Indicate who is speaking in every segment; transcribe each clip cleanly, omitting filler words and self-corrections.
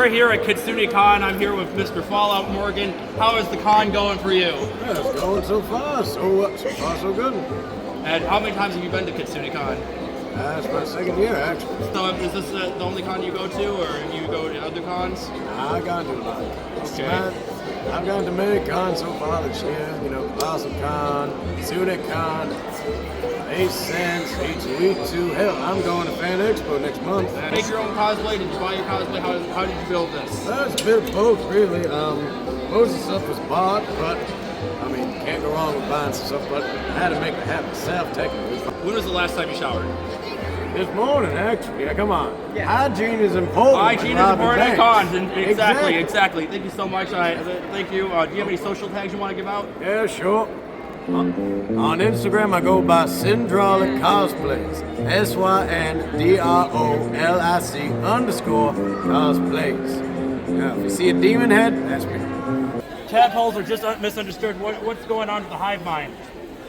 Speaker 1: We're here at Kitsunekon. I'm here with Mr. Fallout Morgan. How is the con going for you?
Speaker 2: Yeah, it's going so far. So far, so good.
Speaker 1: And how many times have you been to Kitsunekon?
Speaker 2: It's my second year, actually.
Speaker 1: So is this the only con you go to, or you go to other cons?
Speaker 2: I got to do a lot.
Speaker 1: Okay.
Speaker 2: I've gone to many cons so far this year. You know, Kitsunekon, Kitsunekon, 8 cents, H2. Hell, I'm going to Fan Expo next month.
Speaker 1: Make your own cosplay? Did you buy your cosplay? How did you build this?
Speaker 2: It's a bit of both, really. Most of the stuff was bought, but I mean, can't go wrong with buying some stuff. But I had to make it happen myself, technically.
Speaker 1: When was the last time you showered?
Speaker 2: This morning, actually. Yeah, come on. Yeah. Hygiene is important.
Speaker 1: Hygiene is important at cons. Exactly. Thank you so much. Thank you. Do you have any social tags you want to give out?
Speaker 2: Yeah, sure. On Instagram, I go by Syndrolic Cosplays. SYNDROLIC_cosplays. Now, if you see a demon head, that's me.
Speaker 1: Tadpoles are just misunderstood. What's going on with the hive mind?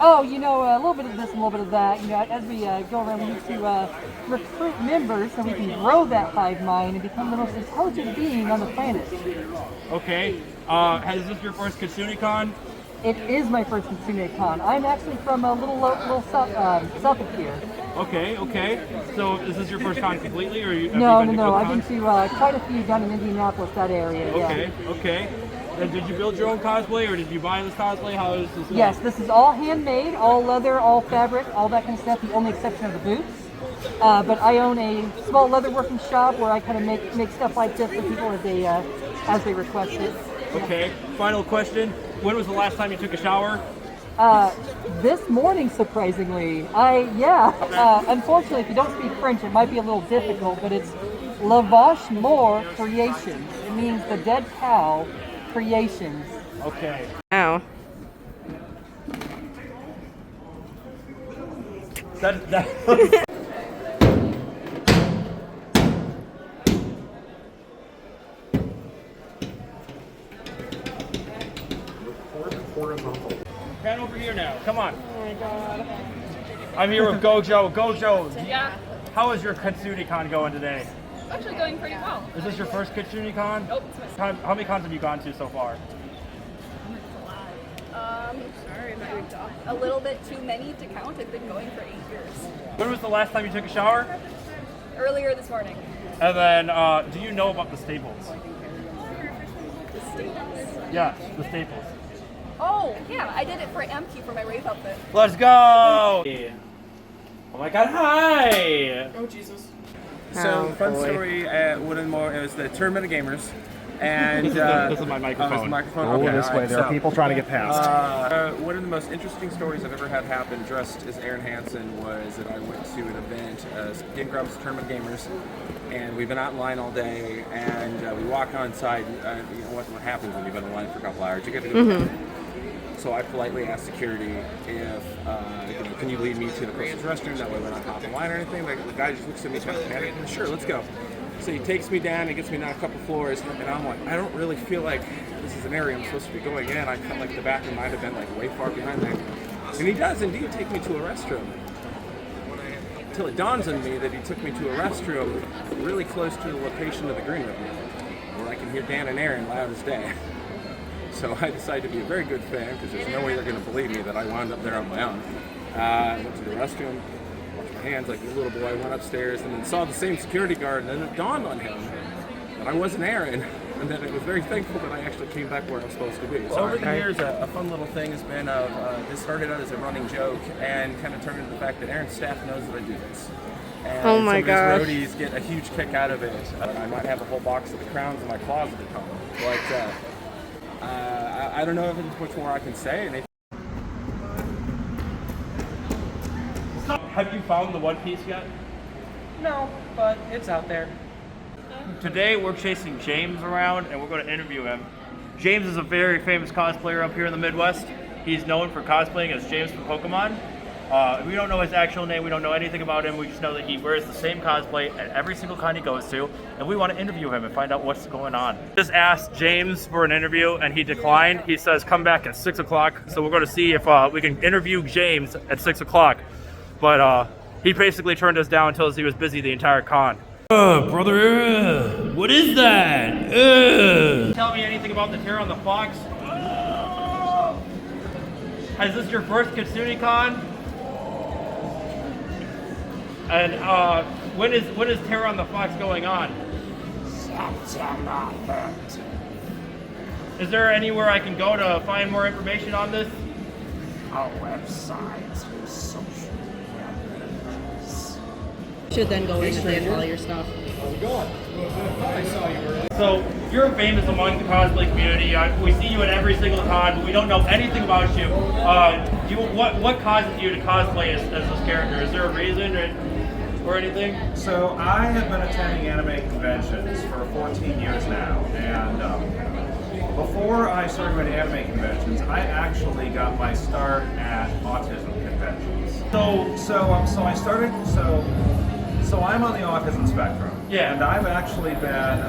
Speaker 3: Oh, you know, a little bit of this, a little bit of that. You know, as we go around, we need to recruit members so we can grow that hive mind and become the most intelligent being on the planet.
Speaker 1: Okay. Is this your first Kitsunekon?
Speaker 3: It is my first Kitsunekon. I'm actually from a little south of here.
Speaker 1: Okay. So is this your first con completely, or have you been
Speaker 3: No.
Speaker 1: to
Speaker 3: I've been to quite a few down in Indianapolis, that area.
Speaker 1: Okay. And did you build your own cosplay, or did you buy this cosplay? How is this?
Speaker 3: Yes, this is all handmade, all leather, all fabric, all that kind of stuff. The only exception are the boots. But I own a small leather working shop where I kind of make stuff like this for people as they request it.
Speaker 1: Okay. Final question: when was the last time you took a shower?
Speaker 3: This morning, surprisingly. Unfortunately, if you don't speak French, it might be a little difficult, but it's La Vache Mort Creations. It means the dead cow creations.
Speaker 1: Okay.
Speaker 4: Ow.
Speaker 1: That Pan over here now. Come on.
Speaker 4: Oh my god.
Speaker 1: I'm here with Gojo. Gojo,
Speaker 5: Yeah,
Speaker 1: how is your Kitsunekon going today?
Speaker 5: actually going pretty well.
Speaker 1: Is this your first Kitsunekon?
Speaker 5: Nope, it's my
Speaker 1: How many cons have you gone to so far?
Speaker 5: sorry, a little bit too many to count. I've been going for 8 years.
Speaker 1: When was the last time you took a shower?
Speaker 5: Earlier this morning.
Speaker 1: And then, do you know about the staples?
Speaker 5: The States.
Speaker 1: Yeah, the staples.
Speaker 5: Oh, yeah, I did it for Amki for my rave outfit.
Speaker 1: Let's go! Oh my god, hi!
Speaker 6: Oh Jesus.
Speaker 4: Oh,
Speaker 6: So, fun
Speaker 4: boy.
Speaker 6: story at Woodinmore, it was the Tournament of Gamers. And
Speaker 1: This is my
Speaker 6: oh,
Speaker 1: microphone.
Speaker 6: this is the microphone?
Speaker 7: Go
Speaker 6: Okay,
Speaker 7: this
Speaker 6: all
Speaker 7: way.
Speaker 6: right,
Speaker 7: There are
Speaker 6: so,
Speaker 7: people trying to get past.
Speaker 6: one of the most interesting stories I've ever had happen dressed as Aaron Hansen was that I went to an event, Game Grumps Tournament of Gamers, and we've been out in line all day, and we walk on site, and you know what happens when you've been in line for a couple hours, you get to go. So I politely asked security if, can you lead me to the person's restroom? That way we're not hopping line or anything. The guy just looks at me kind of panicked. Sure, let's go. So he takes me down and gets me down a couple floors, and I'm like, I don't really feel like this is an area I'm supposed to be going in. I felt like the bathroom might have been like way far behind there. And he does indeed take me to a restroom. Until it dawns on me that he took me to a restroom really close to the location of the green room, where I can hear Dan and Aaron loud as day. So I decided to be a very good fan, because there's no way they're going to believe me that I wound up there on my own. I went to the restroom, washed my hands like a little boy, went upstairs, and then saw the same security guard, and then it dawned on him that I wasn't Aaron, and that it was very thankful that I actually came back where I was supposed to be. So over the years, a fun little thing has been this started out as a running joke, and kind of turned into the fact that Aaron's staff knows that I do this. And
Speaker 4: Oh my
Speaker 6: some of
Speaker 4: gosh.
Speaker 6: his roadies get a huge kick out of it. I might have a whole box of the crowns in my closet at home, but I don't know if there's much more I can say. And
Speaker 1: Have you found the One Piece yet?
Speaker 6: no, but it's out there.
Speaker 1: Today we're chasing James around, and we're going to interview him. James is a very famous cosplayer up here in the Midwest. He's known for cosplaying as James from Pokemon. We don't know his actual name, we don't know anything about him, we just know that he wears the same cosplay at every single con he goes to, and we want to interview him and find out what's going on. Just asked James for an interview, and he declined. He says come back at 6 o'clock, so we're going to see if we can interview James at 6 o'clock. But he basically turned us down until he was busy the entire con. Brother, what is that? Tell me anything about the Terror on the Fox? Is this your first Kitsunekon? And when is Terror on the Fox going on?
Speaker 2: September 13th.
Speaker 1: Is there anywhere I can go to find more information on this?
Speaker 2: Our website is social media pages.
Speaker 4: Should then go in and play all your stuff.
Speaker 2: How's it going? I saw you earlier.
Speaker 1: So you're famous among the cosplay community. We see you at every single con, but we don't know anything about you. What causes you to cosplay as this character? Is there a reason or anything?
Speaker 8: So I have been attending anime conventions for 14 years now, and before I started going to anime conventions, I actually got my start at autism conventions. So I'm on the autism spectrum.
Speaker 1: Yeah.
Speaker 8: And I've actually been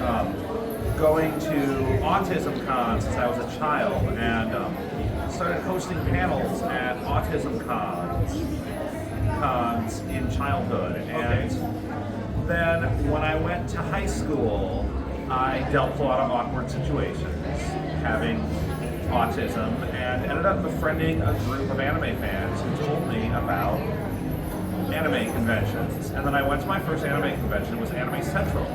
Speaker 8: going to autism cons since I was a child, and started hosting panels at autism cons in childhood. And then when I went to high school, I dealt with a lot of awkward situations having autism, and ended up befriending a group of anime fans who told me about anime conventions. And then I went to my first anime convention. It was Anime Central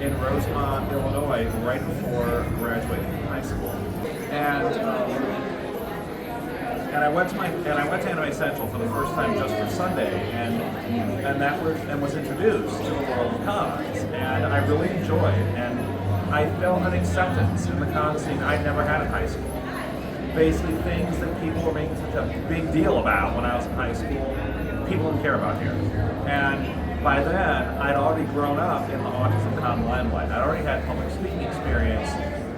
Speaker 8: in Rosemont, Illinois, right before graduating from high school. And I went to Anime Central for the first time just for Sunday, and was introduced to the world of cons, and I really enjoyed, and I felt an acceptance in the con scene I'd never had in high school. Basically, things that people were making such a big deal about when I was in high school, people didn't care about here. And by then, I'd already grown up in the autism con limelight. I'd already had public speaking experience,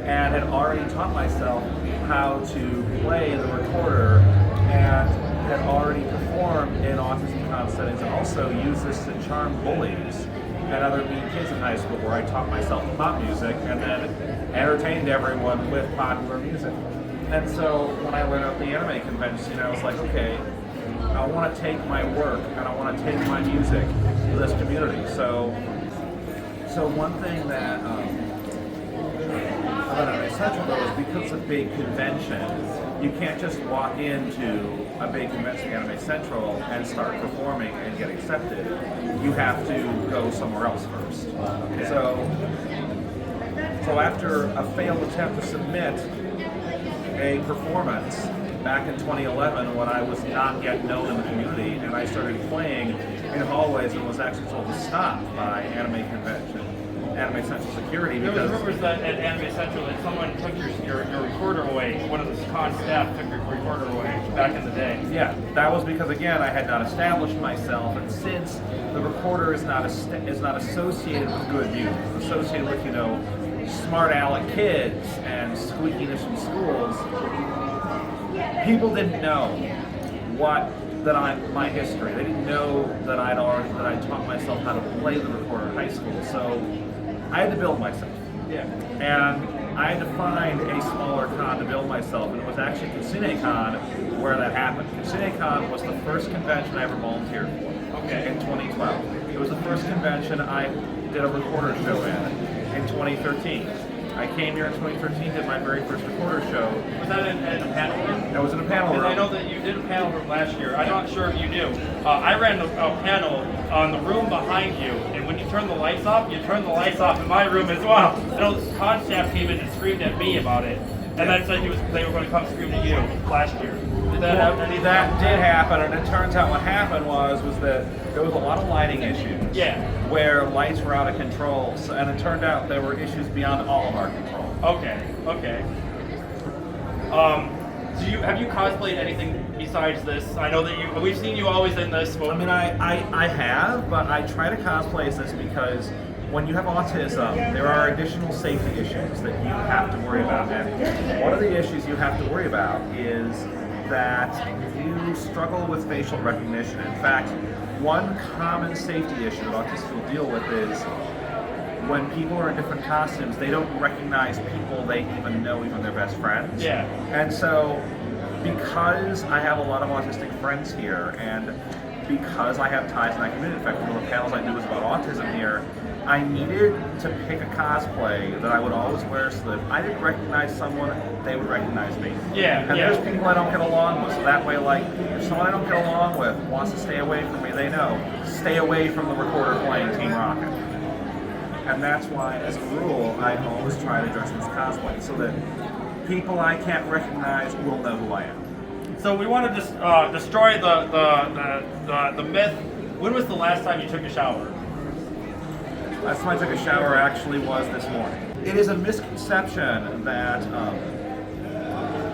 Speaker 8: and had already taught myself how to play the recorder, and had already performed in autism con settings, and also used this to charm bullies and other mean kids in high school, where I taught myself pop music and then entertained everyone with popular music. And so when I learned about the anime convention, I was like, okay, I want to take my work and I want to take my music to this community. So one thing that about Anime Central though is because it's a big convention, you can't just walk into a big convention like Anime Central and start performing and get accepted. You have to go somewhere else first. So after a failed attempt to submit a performance back in 2011 when I was not yet known in the community, and I started playing in hallways and was actually told to stop by Anime Central security
Speaker 1: There was
Speaker 8: because
Speaker 1: rumors that at Anime Central that someone took your recorder away. One of the con staff took your recorder away back in the day.
Speaker 8: yeah, that was because again I had not established myself, and since the recorder is not associated with good music, it's associated with smart aleck kids and squeakiness from schools, people didn't know my history. They didn't know that I taught myself how to play the recorder in high school. So I had to build myself.
Speaker 1: Yeah.
Speaker 8: And I had to find a smaller con to build myself, and it was actually Kitsunekon where that happened. Kitsunekon was the first convention I ever volunteered for.
Speaker 1: Okay.
Speaker 8: In 2012. It was the first convention I did a recorder show in 2013. I came here in 2013, did my very first recorder show.
Speaker 1: Was that in a panel room?
Speaker 8: That was in a panel room.
Speaker 1: Because I know that you did a panel room last year. I'm not sure if you knew. I ran a panel on the room behind you, and when you turn the lights off, you turn the lights off in my room as well. I know the con staff came in and screamed at me about it, and then said they were going to come scream at you last year. Did that happen?
Speaker 8: That did happen, and it turns out what happened was that there was a lot of lighting issues.
Speaker 1: Yeah.
Speaker 8: Where lights were out of control, and it turned out there were issues beyond all of our control.
Speaker 1: Okay. Have you cosplayed anything besides this? I know that we've seen you always in this. But
Speaker 8: I mean, I have, but I try to cosplay as this because when you have autism, there are additional safety issues that you have to worry about. And one of the issues you have to worry about is that you struggle with facial recognition. In fact, one common safety issue that autists will deal with is when people are in different costumes, they don't recognize people they even know, even their best friends.
Speaker 1: Yeah.
Speaker 8: And so, because I have a lot of autistic friends here, and because I have ties in that community, in fact, one of the panels I do is about autism here, I needed to pick a cosplay that I would always wear so that if I didn't recognize someone, they would recognize me.
Speaker 1: Yeah,
Speaker 8: And
Speaker 1: yeah.
Speaker 8: there's people I don't get along with, so that way, like, if someone I don't get along with wants to stay away from me, they know, stay away from the recorder playing Team Rocket. And that's why, as a rule, I always try to dress as cosplay so that people I can't recognize will know who I am.
Speaker 1: So we want to just destroy the myth. When was the last time you took a shower?
Speaker 8: Last time I took a shower actually was this morning. It is a misconception that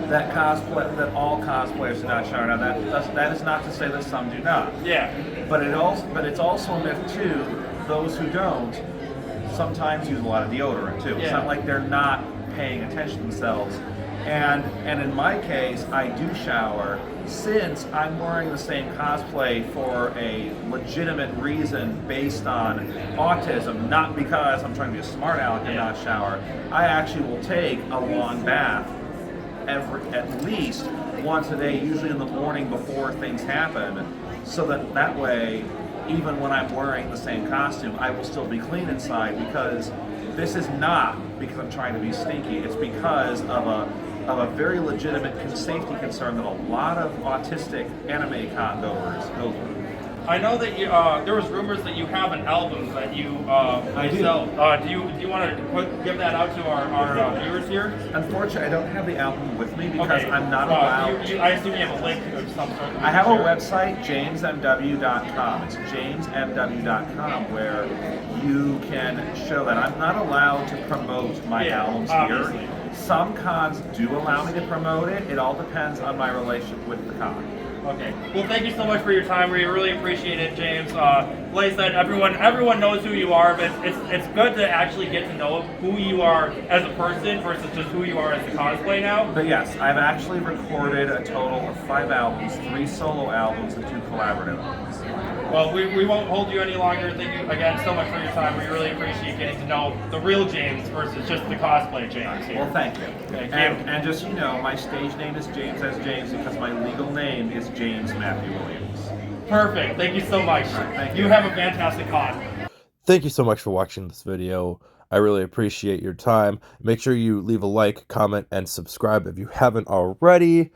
Speaker 8: that all cosplayers do not shower. Now that is not to say that some do not.
Speaker 1: Yeah.
Speaker 8: But it's also a myth too. Those who don't sometimes use a lot of deodorant too. It's not like they're not paying attention to themselves. And in my case, I do shower since I'm wearing the same cosplay for a legitimate reason based on autism, not because I'm trying to be a smart aleck and not shower. I actually will take a long bath at least once a day, usually in the morning before things happen, so that way, even when I'm wearing the same costume, I will still be clean inside, because this is not because I'm trying to be stinky. It's because of a very legitimate safety concern that a lot of autistic anime con goers go through.
Speaker 1: I know that you, there was rumors that you have an album that you
Speaker 8: do.
Speaker 1: sell. Do you want to give that out to our viewers here?
Speaker 8: Unfortunately, I don't have the album with me because
Speaker 1: Okay.
Speaker 8: I'm not allowed.
Speaker 1: I assume you have a link of some sort.
Speaker 8: I have a website, jamesmw.com. It's jamesmw.com, where you can show that. I'm not allowed to promote my albums
Speaker 1: obviously.
Speaker 8: here. Some cons do allow me to promote it. It all depends on my relationship with the con.
Speaker 1: Okay. Well, thank you so much for your time. We really appreciate it, James. Like I said, everyone knows who you are, but it's good to actually get to know who you are as a person versus just who you are as a cosplay now.
Speaker 8: But yes, I've actually recorded a total of 5 albums, 3 solo albums and 2 collaborative albums.
Speaker 1: Well, we won't hold you any longer. Thank you again so much for your time. We really appreciate getting to know the real James versus just the cosplay James here.
Speaker 8: Well, thank you.
Speaker 1: Thank you.
Speaker 8: And just so you know, my stage name is James as James because my legal name is James Matthew Williams.
Speaker 1: Perfect. Thank you so much.
Speaker 8: Thank
Speaker 1: You
Speaker 8: you.
Speaker 1: have a fantastic con.
Speaker 7: Thank you so much for watching this video. I really appreciate your time. Make sure you leave a like, comment, and subscribe if you haven't already.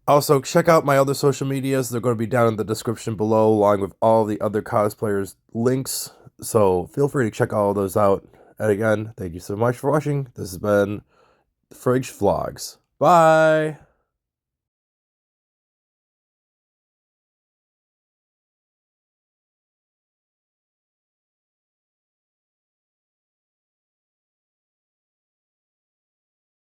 Speaker 7: Also, check out my other social medias. They're going to be down in the description below, along with all the other cosplayers' links. So feel free to check all of those out. And again, thank you so much for watching. This has been the Friggs Vlogs. Bye!